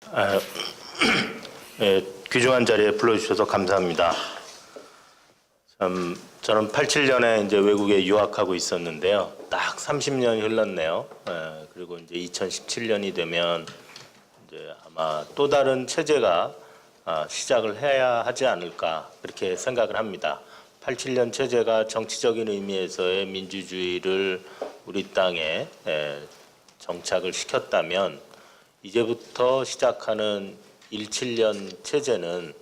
아, 예, 귀중한 자리에 불러주셔서 감사합니다. 저는 87년에 이제 외국에 유학하고 있었는데요. 딱 30년이 흘렀네요. 그리고 이제 2017년이 되면 이제 아마 또 다른 체제가 시작을 해야 하지 않을까 그렇게 생각을 합니다. 87년 체제가 정치적인 의미에서의 민주주의를 우리 땅에 정착을 시켰다면 이제부터 시작하는 17년 체제는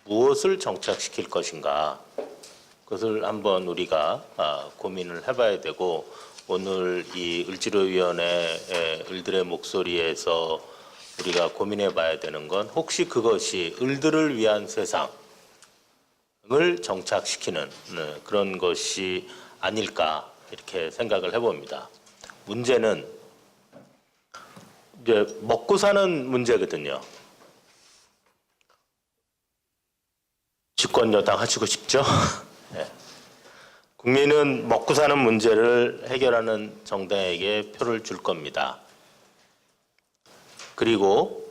무엇을 정착시킬 것인가, 그것을 한번 우리가 고민을 해봐야 되고, 오늘 이 을지로위원회 을들의 목소리에서 우리가 고민해봐야 되는 건 혹시 그것이 을들을 위한 세상을 정착시키는 그런 것이 아닐까 이렇게 생각을 해봅니다. 문제는 이제 먹고 사는 문제거든요. 집권 여당 하시고 싶죠? 네. 국민은 먹고 사는 문제를 해결하는 정당에게 표를 줄 겁니다. 그리고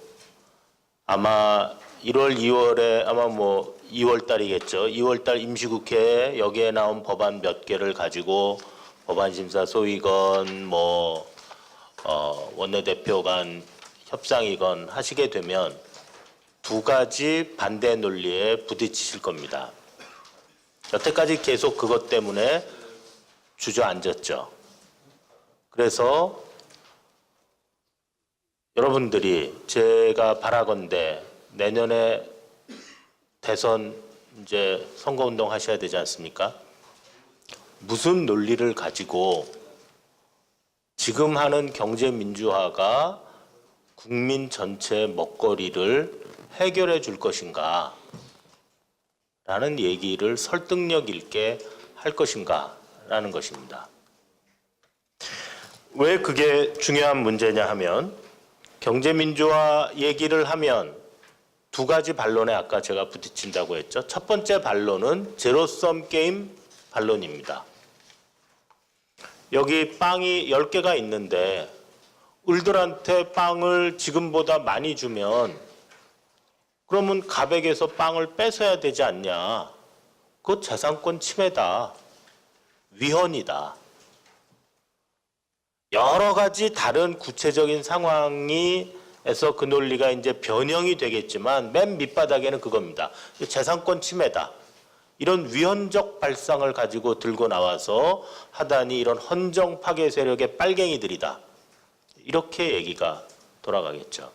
아마 1월, 2월에 아마 2월 달이겠죠. 2월 달 임시국회에 여기에 나온 법안 몇 개를 가지고 법안심사 소위건 원내대표 간 협상이건 하시게 되면 두 가지 반대 논리에 부딪히실 겁니다. 여태까지 계속 그것 때문에 주저앉았죠. 그래서 여러분들이 제가 바라건대 내년에 대선 이제 선거운동 하셔야 되지 않습니까? 무슨 논리를 가지고 지금 하는 경제민주화가 국민 전체 먹거리를 해결해 줄 것인가 라는 얘기를 설득력 있게 할 것인가 라는 것입니다. 왜 그게 중요한 문제냐 하면, 경제민주화 얘기를 하면 두 가지 반론에 아까 제가 부딪힌다고 했죠. 첫 번째 반론은 제로섬 게임 반론입니다. 여기 빵이 10개가 있는데 을들한테 빵을 지금보다 많이 주면 그러면 가백에서 빵을 뺏어야 되지 않냐. 그거 재산권 침해다. 위헌이다. 여러 가지 다른 구체적인 상황에서 그 논리가 이제 변형이 되겠지만 맨 밑바닥에는 그겁니다. 재산권 침해다. 이런 위헌적 발상을 가지고 들고 나와서 하다니 이런 헌정 파괴 세력의 빨갱이들이다. 이렇게 얘기가 돌아가겠죠.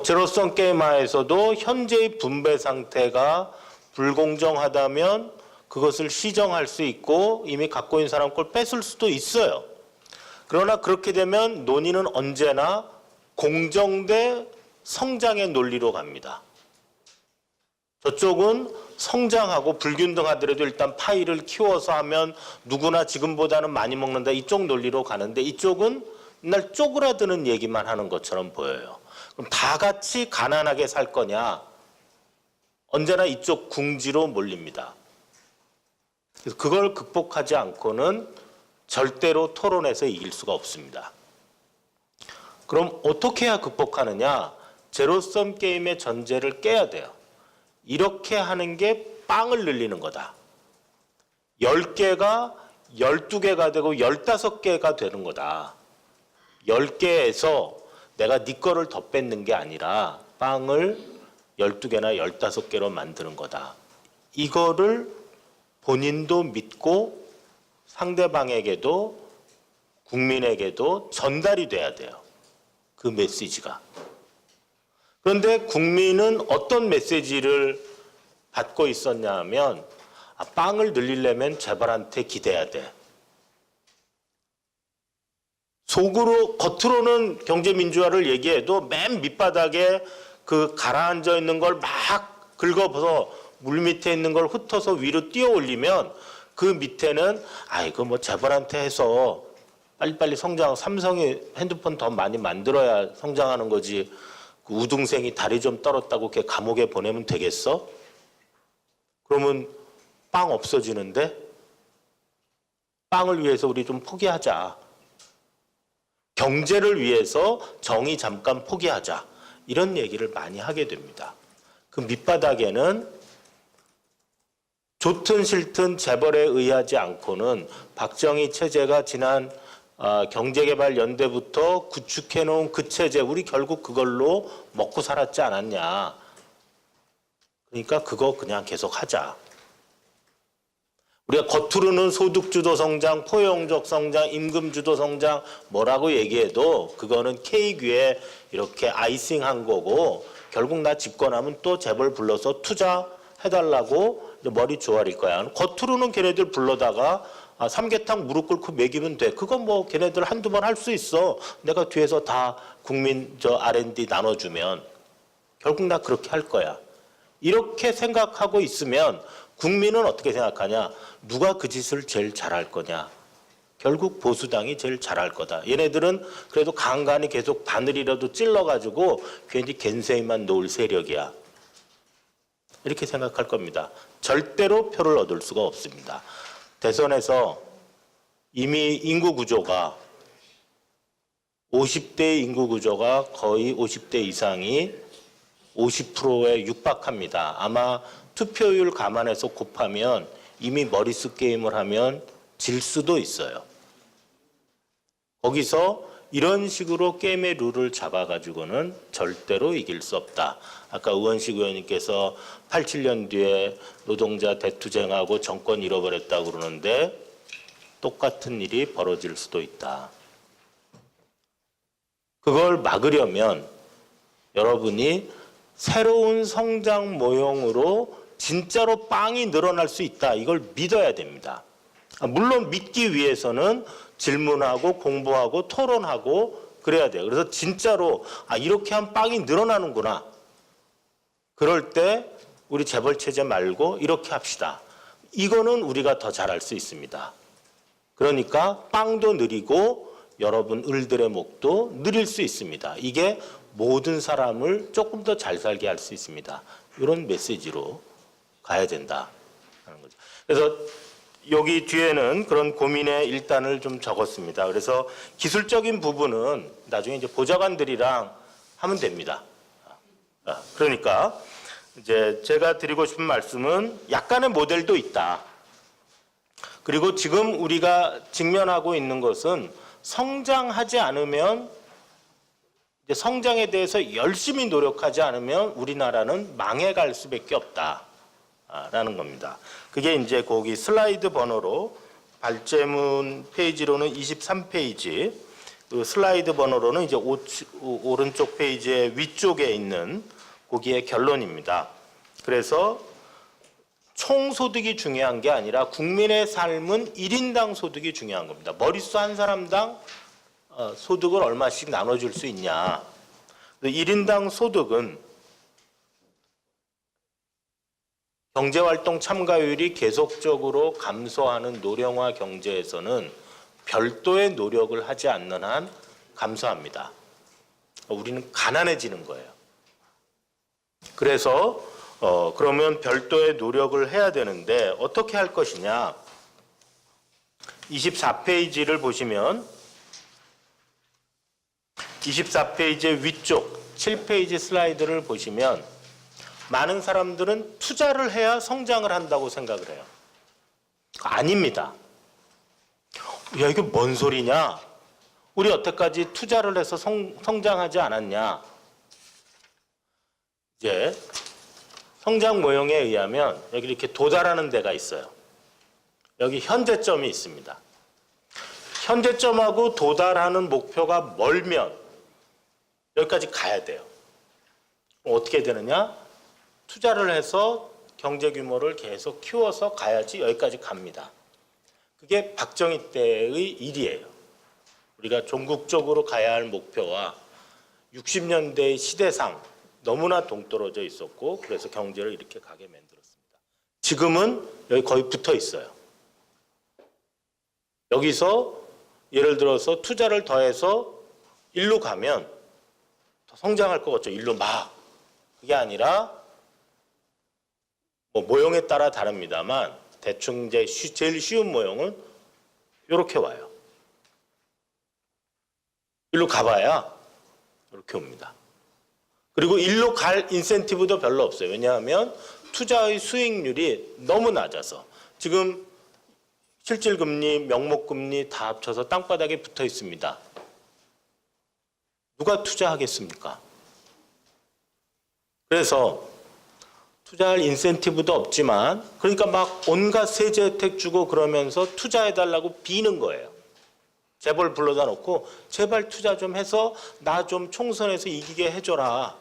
제로섬 게임화에서도 현재의 분배 상태가 불공정하다면 그것을 시정할 수 있고 이미 갖고 있는 사람 걸 뺏을 수도 있어요. 그러나 그렇게 되면 논의는 언제나 공정 대 성장의 논리로 갑니다. 저쪽은 성장하고 불균등하더라도 일단 파이를 키워서 하면 누구나 지금보다는 많이 먹는다, 이쪽 논리로 가는데, 이쪽은 맨날 쪼그라드는 얘기만 하는 것처럼 보여요. 그럼 다 같이 가난하게 살 거냐? 언제나 이쪽 궁지로 몰립니다. 그래서 그걸 극복하지 않고는 절대로 토론에서 이길 수가 없습니다. 그럼 어떻게 해야 극복하느냐? 제로섬 게임의 전제를 깨야 돼요. 이렇게 하는 게 빵을 늘리는 거다. 10개가 12개가 되고 15개가 되는 거다. 10개에서 내가 네 거를 더 뺏는 게 아니라 빵을 12개나 15개로 만드는 거다. 이거를 본인도 믿고 상대방에게도 국민에게도 전달이 돼야 돼요. 그 메시지가. 그런데 국민은 어떤 메시지를 받고 있었냐 하면, 빵을 늘리려면 재벌한테 기대야 돼. 속으로, 겉으로는 경제민주화를 얘기해도 맨 밑바닥에 그 가라앉아 있는 걸 막 긁어서 물 밑에 있는 걸 흩어서 위로 뛰어 올리면 그 밑에는 이거 재벌한테 해서 빨리빨리 성장, 삼성이 핸드폰 더 많이 만들어야 성장하는 거지, 그 우등생이 다리 좀 떨었다고 걔 감옥에 보내면 되겠어? 그러면 빵 없어지는데? 빵을 위해서 우리 좀 포기하자. 경제를 위해서 정의 잠깐 포기하자. 이런 얘기를 많이 하게 됩니다. 그 밑바닥에는 좋든 싫든 재벌에 의하지 않고는 박정희 체제가 지난 경제개발연대부터 구축해놓은 그 체제, 우리 결국 그걸로 먹고 살았지 않았냐. 그러니까 그거 그냥 계속 하자. 우리가 겉으로는 소득주도 성장, 포용적 성장, 임금주도 성장 뭐라고 얘기해도 그거는 케이크 위에 이렇게 아이싱한 거고 결국 나 집권하면 또 재벌 불러서 투자해달라고 머리 조아릴 거야. 겉으로는 걔네들 불러다가 삼계탕 무릎 꿇고 먹이면 돼. 그건 뭐 걔네들 한두 번 할 수 있어. 내가 뒤에서 다 국민 R&D 나눠주면 결국 나 그렇게 할 거야. 이렇게 생각하고 있으면 국민은 어떻게 생각하냐? 누가 그 짓을 제일 잘할 거냐? 결국 보수당이 제일 잘할 거다. 얘네들은 그래도 간간히 계속 바늘이라도 찔러가지고 괜히 겐세이만 놓을 세력이야. 이렇게 생각할 겁니다. 절대로 표를 얻을 수가 없습니다. 대선에서 이미 인구 구조가 50대 인구 구조가 거의 50대 이상이 50%에 육박합니다. 아마 투표율 감안해서 곱하면 이미 머릿수 게임을 하면 질 수도 있어요. 거기서 이런 식으로 게임의 룰을 잡아가지고는 절대로 이길 수 없다. 아까 의원식 의원님께서 87년 뒤에 노동자 대투쟁하고 정권 잃어버렸다고 그러는데 똑같은 일이 벌어질 수도 있다. 그걸 막으려면 여러분이 새로운 성장 모형으로 진짜로 빵이 늘어날 수 있다. 이걸 믿어야 됩니다. 물론 믿기 위해서는 질문하고 공부하고 토론하고 그래야 돼요. 그래서 진짜로 이렇게 하면 빵이 늘어나는구나. 그럴 때 우리 재벌 체제 말고 이렇게 합시다. 이거는 우리가 더 잘할 수 있습니다. 그러니까 빵도 느리고 여러분 을들의 목도 느릴 수 있습니다. 이게 모든 사람을 조금 더 잘 살게 할 수 있습니다. 이런 메시지로 가야 된다 하는 거죠. 그래서 여기 뒤에는 그런 고민의 일단을 좀 적었습니다. 그래서 기술적인 부분은 나중에 이제 보좌관들이랑 하면 됩니다. 그러니까 이제 제가 드리고 싶은 말씀은 약간의 모델도 있다. 그리고 지금 우리가 직면하고 있는 것은 성장하지 않으면 이제 성장에 대해서 열심히 노력하지 않으면 우리나라는 망해갈 수밖에 없다라는 겁니다. 그게 이제 거기 슬라이드 번호로 발제문 페이지로는 23페이지, 그 슬라이드 번호로는 이제 오른쪽 페이지의 위쪽에 있는 거기에 결론입니다. 그래서 총 소득이 중요한 게 아니라 국민의 삶은 1인당 소득이 중요한 겁니다. 머릿수 한 사람당 소득을 얼마씩 나눠줄 수 있냐. 1인당 소득은 경제활동 참가율이 계속적으로 감소하는 노령화 경제에서는 별도의 노력을 하지 않는 한 감소합니다. 우리는 가난해지는 거예요. 그래서 그러면 별도의 노력을 해야 되는데 어떻게 할 것이냐. 24페이지를 보시면 24페이지의 위쪽 7페이지 슬라이드를 보시면 많은 사람들은 투자를 해야 성장을 한다고 생각을 해요. 아닙니다. 야, 이게 뭔 소리냐? 우리 여태까지 투자를 해서 성장하지 않았냐? 이제 성장 모형에 의하면 여기 이렇게 도달하는 데가 있어요. 여기 현재점이 있습니다. 현재점하고 도달하는 목표가 멀면 여기까지 가야 돼요. 어떻게 되느냐? 투자를 해서 경제 규모를 계속 키워서 가야지 여기까지 갑니다. 그게 박정희 때의 일이에요. 우리가 종국적으로 가야 할 목표와 60년대의 시대상 너무나 동떨어져 있었고 그래서 경제를 이렇게 가게 만들었습니다. 지금은 여기 거의 붙어 있어요. 여기서 예를 들어서 투자를 더해서 일로 가면 더 성장할 것 같죠. 일로 막. 그게 아니라 뭐 모형에 따라 다릅니다만 대충 이제 제일 쉬운 모형은 이렇게 와요. 일로 가봐야 이렇게 옵니다. 그리고 일로 갈 인센티브도 별로 없어요. 왜냐하면 투자의 수익률이 너무 낮아서 지금 실질금리, 명목금리 다 합쳐서 땅바닥에 붙어 있습니다. 누가 투자하겠습니까? 그래서 투자할 인센티브도 없지만 그러니까 막 온갖 세제 혜택 주고 그러면서 투자해달라고 비는 거예요. 재벌 불러다 놓고 제발 투자 좀 해서 나 좀 총선에서 이기게 해줘라.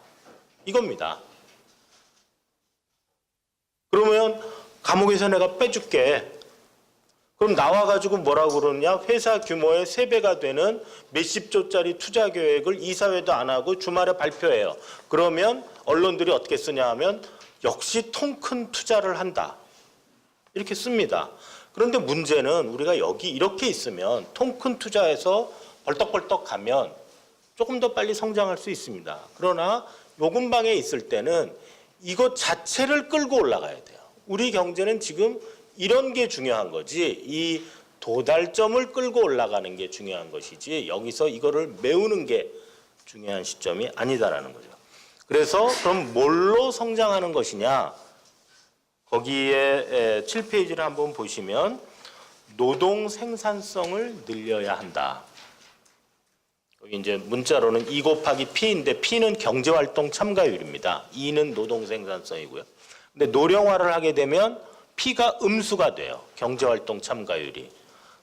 이겁니다. 그러면 감옥에서 내가 빼줄게. 그럼 나와가지고 뭐라고 그러느냐? 회사 규모의 3배가 되는 몇십 조짜리 투자 계획을 이사회도 안 하고 주말에 발표해요. 그러면 언론들이 어떻게 쓰냐 하면 역시 통 큰 투자를 한다. 이렇게 씁니다. 그런데 문제는 우리가 여기 이렇게 있으면 통 큰 투자에서 벌떡벌떡 가면 조금 더 빨리 성장할 수 있습니다. 그러나 요 근방에 있을 때는 이것 자체를 끌고 올라가야 돼요. 우리 경제는 지금 이런 게 중요한 거지 이 도달점을 끌고 올라가는 게 중요한 것이지 여기서 이거를 메우는 게 중요한 시점이 아니다라는 거죠. 그래서 그럼 뭘로 성장하는 것이냐? 거기에 7페이지를 한번 보시면 노동 생산성을 늘려야 한다. 여기 이제 문자로는 2 곱하기 P인데 P는 경제활동 참가율입니다. 2는 노동 생산성이고요. 근데 노령화를 하게 되면 P가 음수가 돼요. 경제활동 참가율이.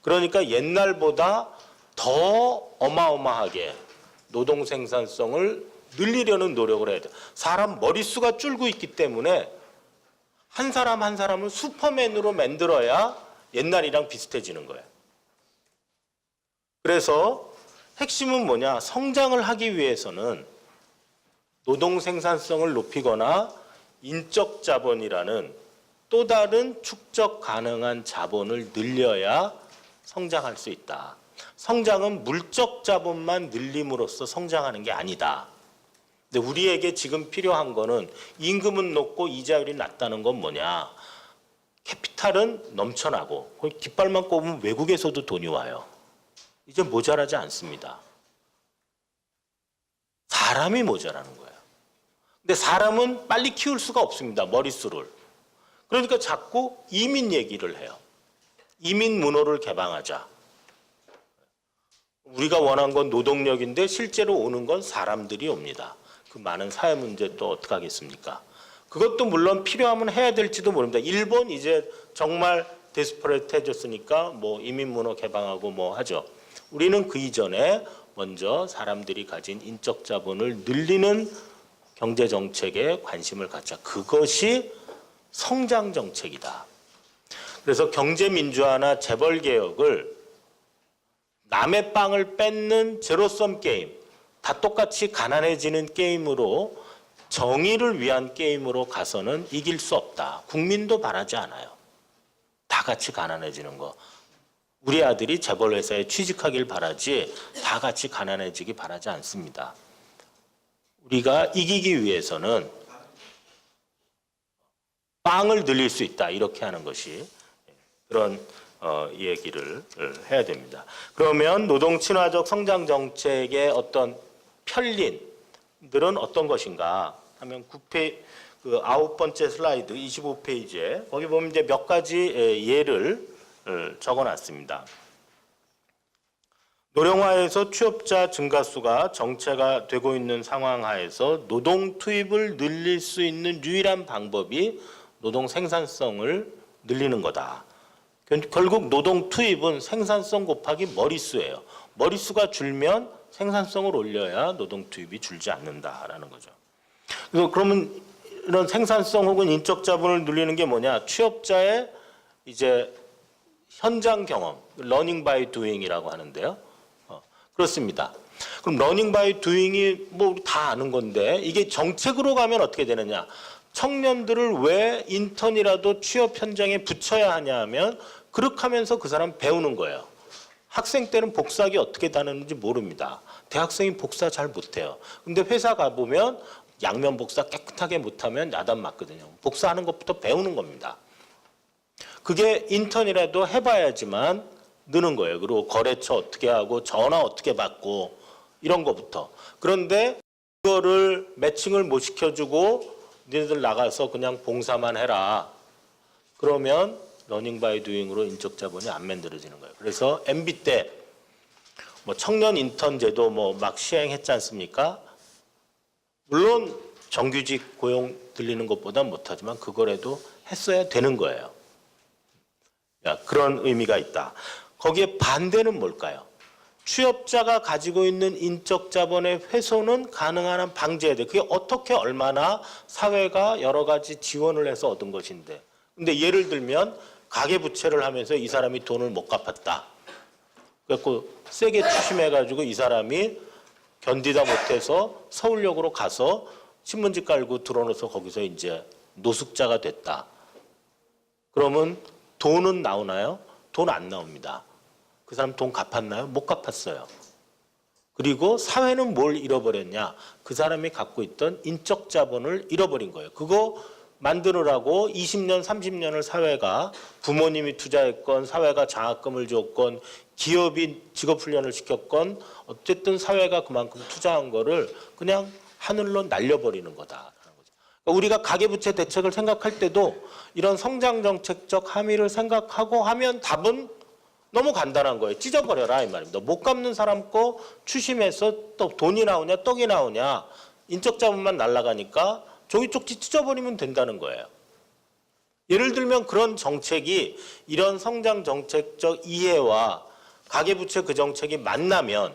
그러니까 옛날보다 더 어마어마하게 노동 생산성을 늘리려는 노력을 해야 돼요. 사람 머릿수가 줄고 있기 때문에 한 사람 한 사람을 슈퍼맨으로 만들어야 옛날이랑 비슷해지는 거예요. 그래서 핵심은 뭐냐? 성장을 하기 위해서는 노동 생산성을 높이거나 인적 자본이라는 또 다른 축적 가능한 자본을 늘려야 성장할 수 있다. 성장은 물적 자본만 늘림으로써 성장하는 게 아니다. 근데 우리에게 지금 필요한 거는 임금은 높고 이자율이 낮다는 건 뭐냐? 캐피탈은 넘쳐나고 깃발만 꼽으면 외국에서도 돈이 와요. 이제 모자라지 않습니다. 사람이 모자라는 거예요. 근데 사람은 빨리 키울 수가 없습니다. 머릿수를. 그러니까 자꾸 이민 얘기를 해요. 이민 문호를 개방하자. 우리가 원한 건 노동력인데 실제로 오는 건 사람들이 옵니다. 그 많은 사회 문제 또 어떻게 하겠습니까? 그것도 물론 필요하면 해야 될지도 모릅니다. 일본 이제 정말 데스퍼레트해졌으니까 뭐 이민 문호 개방하고 뭐 하죠. 우리는 그 이전에 먼저 사람들이 가진 인적 자본을 늘리는 경제 정책에 관심을 갖자. 그것이 성장 정책이다. 그래서 경제 민주화나 재벌 개혁을 남의 빵을 뺏는 제로섬 게임, 다 똑같이 가난해지는 게임으로 정의를 위한 게임으로 가서는 이길 수 없다. 국민도 바라지 않아요. 다 같이 가난해지는 거. 우리 아들이 재벌 회사에 취직하길 바라지 다 같이 가난해지기 바라지 않습니다. 우리가 이기기 위해서는 빵을 늘릴 수 있다. 이렇게 하는 것이 그런 얘기를 해야 됩니다. 그러면 노동 친화적 성장 정책의 어떤 편린들은 어떤 것인가 하면 9번째 슬라이드 25페이지에 거기 보면 이제 몇 가지 예를 적어놨습니다. 노령화에서 취업자 증가수가 정체가 되고 있는 상황 하에서 노동 투입을 늘릴 수 있는 유일한 방법이 노동 생산성을 늘리는 거다. 결국 노동 투입은 생산성 곱하기 머릿수예요. 머릿수가 줄면 생산성을 올려야 노동 투입이 줄지 않는다라는 거죠. 그래서 그러면 이런 생산성 혹은 인적 자본을 늘리는 게 뭐냐? 취업자의 이제 현장 경험, 러닝 바이 두잉이라고 하는데요. 그렇습니다. 그럼 러닝 바이 두잉이 뭐 다 아는 건데 이게 정책으로 가면 어떻게 되느냐? 청년들을 왜 인턴이라도 취업 현장에 붙여야 하냐 하면 그렇게 하면서 그 사람 배우는 거예요. 학생 때는 복사하기 어떻게 다루는지 모릅니다. 대학생이 복사 잘 못해요. 근데 회사 가보면 양면 복사 깨끗하게 못하면 야단 맞거든요. 복사하는 것부터 배우는 겁니다. 그게 인턴이라도 해봐야지만 느는 거예요. 그리고 거래처 어떻게 하고 전화 어떻게 받고 이런 거부터. 그런데 그거를 매칭을 못 시켜주고 니네들 나가서 그냥 봉사만 해라. 그러면 러닝 바이 두잉으로 인적 자본이 안 만들어지는 거예요. 그래서 MB 때 뭐 청년 인턴 제도 뭐 막 시행했지 않습니까? 물론 정규직 고용 들리는 것보다 못하지만 그거라도 했어야 되는 거예요. 그런 의미가 있다. 거기에 반대는 뭘까요? 취업자가 가지고 있는 인적 자본의 훼손은 가능한 한 방지해야 돼. 그게 어떻게 얼마나 사회가 여러 가지 지원을 해서 얻은 것인데. 근데 예를 들면 가계부채를 하면서 이 사람이 돈을 못 갚았다. 그래서 세게 추심해가지고 이 사람이 견디다 못해서 서울역으로 가서 신문지 깔고 들어놓아서 거기서 이제 노숙자가 됐다. 그러면 돈은 나오나요? 돈 안 나옵니다. 그 사람 돈 갚았나요? 못 갚았어요. 그리고 사회는 뭘 잃어버렸냐? 그 사람이 갖고 있던 인적 자본을 잃어버린 거예요. 그거 만드느라고 20년, 30년을 사회가 부모님이 투자했건 사회가 장학금을 줬건 기업이 직업훈련을 시켰건 어쨌든 사회가 그만큼 투자한 거를 그냥 하늘로 날려버리는 거다. 그러니까 우리가 가계부채 대책을 생각할 때도 이런 성장정책적 함의를 생각하고 하면 답은 너무 간단한 거예요. 찢어버려라 이 말입니다. 못 갚는 사람 거 추심해서 또 돈이 나오냐 떡이 나오냐 인적 자본만 날아가니까 종이 쪽지 찢어버리면 된다는 거예요. 예를 들면 그런 정책이 이런 성장정책적 이해와 가계부채 그 정책이 만나면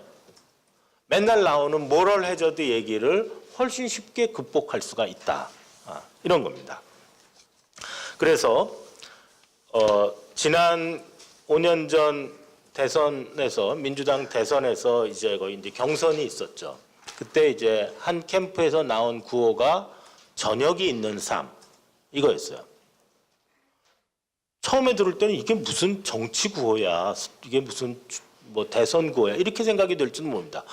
맨날 나오는 모럴 해저드 얘기를 훨씬 쉽게 극복할 수가 있다. 이런 겁니다. 그래서 지난 5년 전 대선에서 민주당 대선에서 이제 거의 이제 경선이 있었죠. 그때 이제 한 캠프에서 나온 구호가 저녁이 있는 삶 이거였어요. 처음에 들을 때는 이게 무슨 정치 구호야, 이게 무슨 뭐 대선 구호야 이렇게 생각이 될지는 모릅니다.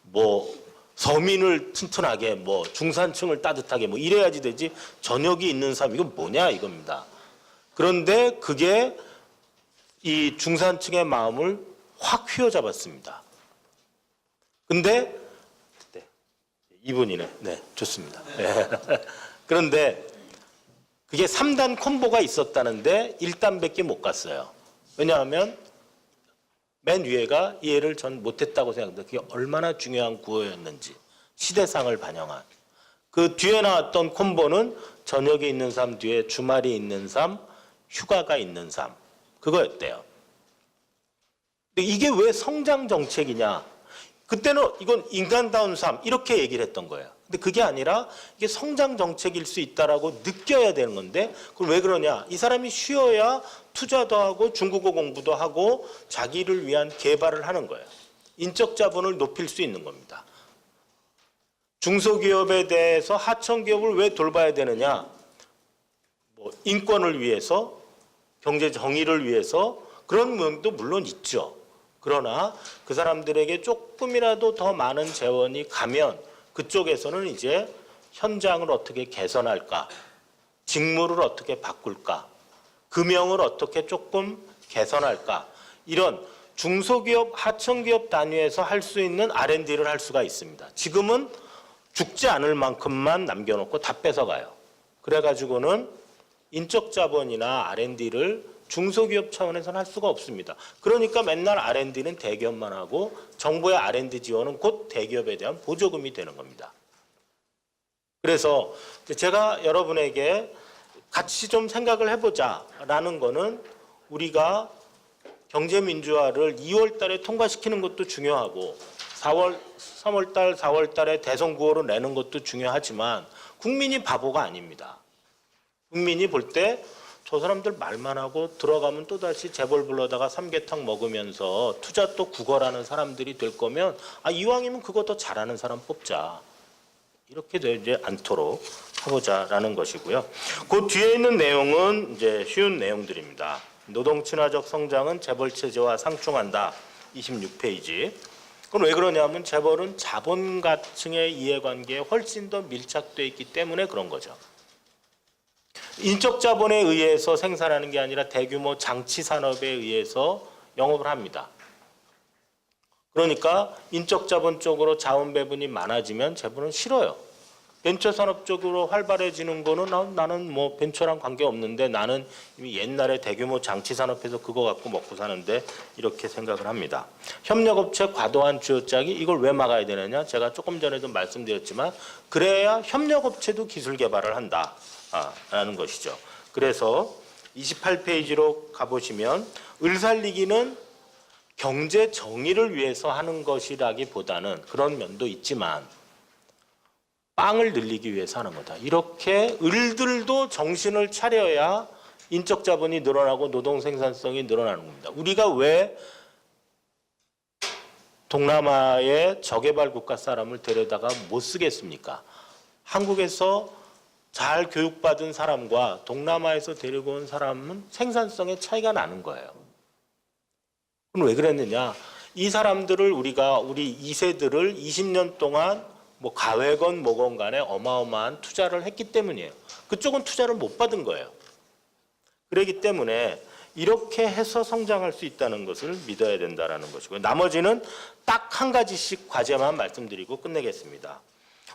뭐 서민을 튼튼하게, 뭐 중산층을 따뜻하게 뭐 이래야지 되지 저녁이 있는 삶 이건 뭐냐 이겁니다. 그런데 그게 이 중산층의 마음을 확 휘어잡았습니다. 근데 네, 이분이네. 네, 좋습니다. 네. 그런데 그게 3단 콤보가 있었다는데 1단밖에 못 갔어요. 왜냐하면 맨 위에가 이해를 전 못했다고 생각합니다. 그게 얼마나 중요한 구호였는지 시대상을 반영한. 그 뒤에 나왔던 콤보는 저녁이 있는 삶 뒤에 주말이 있는 삶, 휴가가 있는 삶. 그거였대요. 근데 이게 왜 성장 정책이냐? 그때는 이건 인간다운 삶 이렇게 얘기를 했던 거예요. 근데 그게 아니라 이게 성장 정책일 수 있다라고 느껴야 되는 건데 그럼 왜 그러냐? 이 사람이 쉬어야 투자도 하고 중국어 공부도 하고 자기를 위한 개발을 하는 거예요. 인적 자본을 높일 수 있는 겁니다. 중소기업에 대해서 하청기업을 왜 돌봐야 되느냐? 뭐 인권을 위해서, 경제 정의를 위해서 그런 면도 물론 있죠. 그러나 그 사람들에게 조금이라도 더 많은 재원이 가면 그쪽에서는 이제 현장을 어떻게 개선할까, 직무를 어떻게 바꿀까, 금형을 어떻게 조금 개선할까 이런 중소기업, 하청기업 단위에서 할 수 있는 R&D를 할 수가 있습니다. 지금은 죽지 않을 만큼만 남겨놓고 다 뺏어가요. 그래가지고는 인적 자본이나 R&D를 중소기업 차원에서는 할 수가 없습니다. 그러니까 맨날 R&D는 대기업만 하고 정부의 R&D 지원은 곧 대기업에 대한 보조금이 되는 겁니다. 그래서 제가 여러분에게 같이 좀 생각을 해보자라는 거는 우리가 경제민주화를 2월 달에 통과시키는 것도 중요하고 3월 달, 4월 달에 대선 구호로 내는 것도 중요하지만 국민이 바보가 아닙니다. 국민이 볼 때 저 사람들 말만 하고 들어가면 또다시 재벌 불러다가 삼계탕 먹으면서 투자 또 구걸하는 사람들이 될 거면 이왕이면 그거 더 잘하는 사람 뽑자. 이렇게 되지 않도록 해보자라는 것이고요. 그 뒤에 있는 내용은 이제 쉬운 내용들입니다. 노동 친화적 성장은 재벌 체제와 상충한다. 26페이지. 그럼 왜 그러냐면 재벌은 자본가층의 이해관계에 훨씬 더 밀착되어 있기 때문에 그런 거죠. 인적 자본에 의해서 생산하는 게 아니라 대규모 장치 산업에 의해서 영업을 합니다. 그러니까 인적 자본 쪽으로 자원 배분이 많아지면 재벌은 싫어요. 벤처 산업 쪽으로 활발해지는 거는 나는 뭐 벤처랑 관계 없는데 나는 이미 옛날에 대규모 장치 산업에서 그거 갖고 먹고 사는데 이렇게 생각을 합니다. 협력업체 과도한 주요짝이 이걸 왜 막아야 되느냐? 제가 조금 전에도 말씀드렸지만 그래야 협력업체도 기술 개발을 한다라는 것이죠. 그래서 28페이지로 가보시면 을살리기는 경제 정의를 위해서 하는 것이라기보다는 그런 면도 있지만 빵을 늘리기 위해서 하는 거다. 이렇게 을들도 정신을 차려야 인적 자본이 늘어나고 노동 생산성이 늘어나는 겁니다. 우리가 왜 동남아의 저개발 국가 사람을 데려다가 못 쓰겠습니까? 한국에서 잘 교육받은 사람과 동남아에서 데리고 온 사람은 생산성의 차이가 나는 거예요. 그럼 왜 그랬느냐? 이 사람들을 우리 2세들을 20년 동안 뭐 가외건 뭐건 간에 어마어마한 투자를 했기 때문이에요. 그쪽은 투자를 못 받은 거예요. 그렇기 때문에 이렇게 해서 성장할 수 있다는 것을 믿어야 된다는 것이고요. 나머지는 딱 한 가지씩 과제만 말씀드리고 끝내겠습니다.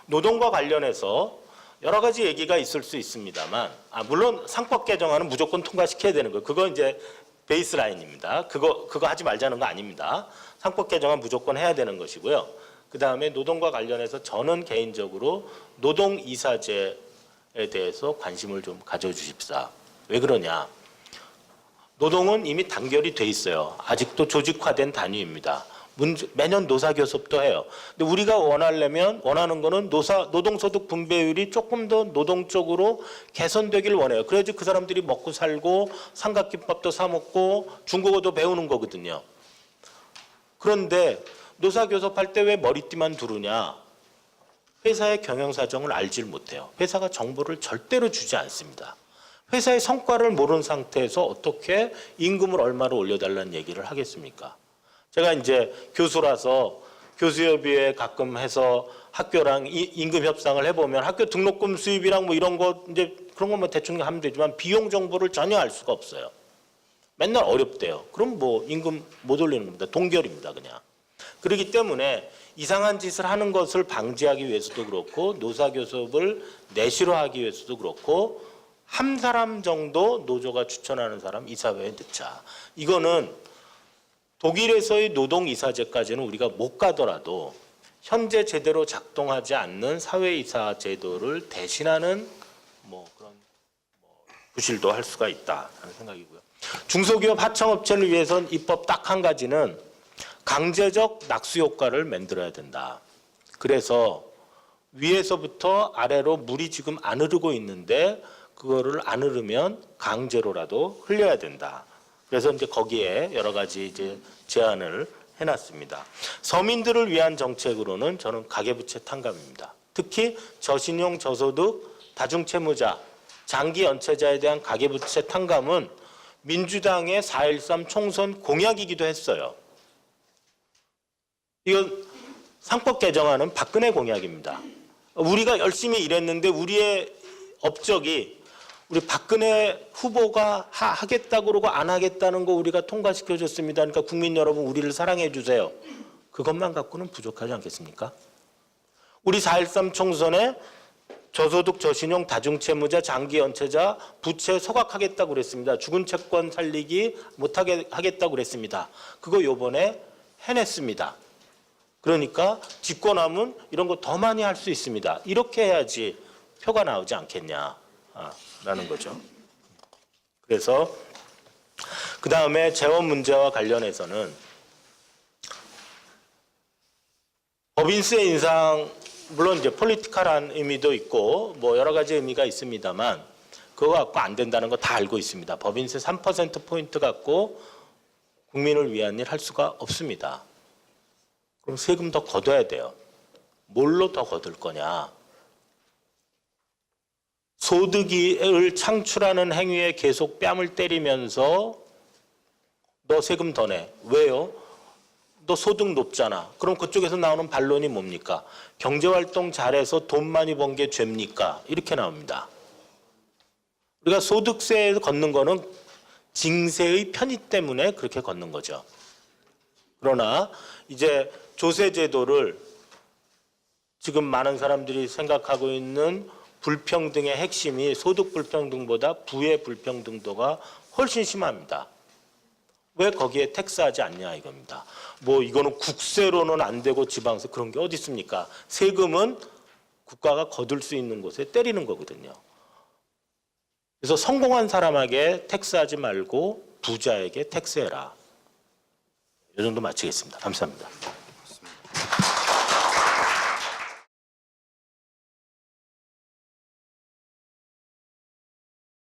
노동과 관련해서 여러 가지 얘기가 있을 수 있습니다만, 물론 상법 개정안은 무조건 통과시켜야 되는 거예요. 그거 이제 베이스라인입니다. 그거 하지 말자는 거 아닙니다. 상법 개정안 무조건 해야 되는 것이고요. 그 다음에 노동과 관련해서 저는 개인적으로 노동이사제에 대해서 관심을 좀 가져주십사. 왜 그러냐? 노동은 이미 단결이 돼 있어요. 아직도 조직화된 단위입니다. 매년 노사교섭도 해요. 근데 우리가 원하는 거는 노동소득 분배율이 조금 더 노동적으로 개선되길 원해요. 그래야지 그 사람들이 먹고 살고 삼각김밥도 사 먹고 중국어도 배우는 거거든요. 그런데 노사교섭할 때 왜 머리띠만 두르냐? 회사의 경영사정을 알질 못해요. 회사가 정보를 절대로 주지 않습니다. 회사의 성과를 모르는 상태에서 어떻게 임금을 얼마로 올려달라는 얘기를 하겠습니까? 제가 이제 교수라서 교수협의회 가끔 해서 학교랑 임금 협상을 해보면 학교 등록금 수입이랑 뭐 이런 거 이제 그런 것만 대충 하면 되지만 비용 정보를 전혀 알 수가 없어요. 맨날 어렵대요. 그럼 뭐 임금 못 올리는 겁니다. 동결입니다, 그냥. 그렇기 때문에 이상한 짓을 하는 것을 방지하기 위해서도 그렇고 노사교섭을 내실화하기 위해서도 그렇고 한 사람 정도 노조가 추천하는 사람 이사회에 넣자. 이거는 독일에서의 노동이사제까지는 우리가 못 가더라도 현재 제대로 작동하지 않는 사회이사 제도를 대신하는 뭐 그런 부실도 할 수가 있다는 생각이고요. 중소기업 하청업체를 위해서는 입법 딱 한 가지는 강제적 낙수 효과를 만들어야 된다. 그래서 위에서부터 아래로 물이 지금 안 흐르고 있는데 그거를 안 흐르면 강제로라도 흘려야 된다. 그래서 이제 거기에 여러 가지 이제 제안을 해놨습니다. 서민들을 위한 정책으로는 저는 가계부채 탕감입니다. 특히 저신용, 저소득, 다중채무자, 장기 연체자에 대한 가계부채 탕감은 민주당의 4.13 총선 공약이기도 했어요. 이건 상법 개정안은 박근혜 공약입니다. 우리가 열심히 일했는데 우리의 업적이 우리 박근혜 후보가 하겠다고 그러고 안 하겠다는 거 우리가 통과시켜 줬습니다. 그러니까 국민 여러분 우리를 사랑해 주세요. 그것만 갖고는 부족하지 않겠습니까? 우리 4.13 총선에 저소득, 저신용, 다중채무자, 장기연체자, 부채 소각하겠다고 그랬습니다. 죽은 채권 살리기 못하게 하겠다고 그랬습니다. 그거 요번에 해냈습니다. 그러니까 집권하면 이런 거 더 많이 할 수 있습니다. 이렇게 해야지 표가 나오지 않겠냐라는 거죠. 그래서 그 다음에 재원 문제와 관련해서는 법인세 인상 물론 이제 폴리티컬한 의미도 있고 뭐 여러 가지 의미가 있습니다만 그거 갖고 안 된다는 거 다 알고 있습니다. 법인세 3%포인트 갖고 국민을 위한 일 할 수가 없습니다. 그럼 세금 더 걷어야 돼요. 뭘로 더 걷을 거냐? 소득을 창출하는 행위에 계속 뺨을 때리면서 너 세금 더 내. 왜요? 너 소득 높잖아. 그럼 그쪽에서 나오는 반론이 뭡니까? 경제활동 잘해서 돈 많이 번 게 죄입니까? 이렇게 나옵니다. 우리가 소득세에 걷는 거는 징세의 편의 때문에 그렇게 걷는 거죠. 그러나 이제 조세 제도를 지금 많은 사람들이 생각하고 있는 불평등의 핵심이 소득 불평등보다 부의 불평등도가 훨씬 심합니다. 왜 거기에 텍스하지 않냐 이겁니다. 뭐 이거는 국세로는 안 되고 지방세 그런 게 어디 있습니까? 세금은 국가가 거둘 수 있는 곳에 때리는 거거든요. 그래서 성공한 사람에게 텍스하지 말고 부자에게 텍스해라. 이 정도 마치겠습니다. 감사합니다.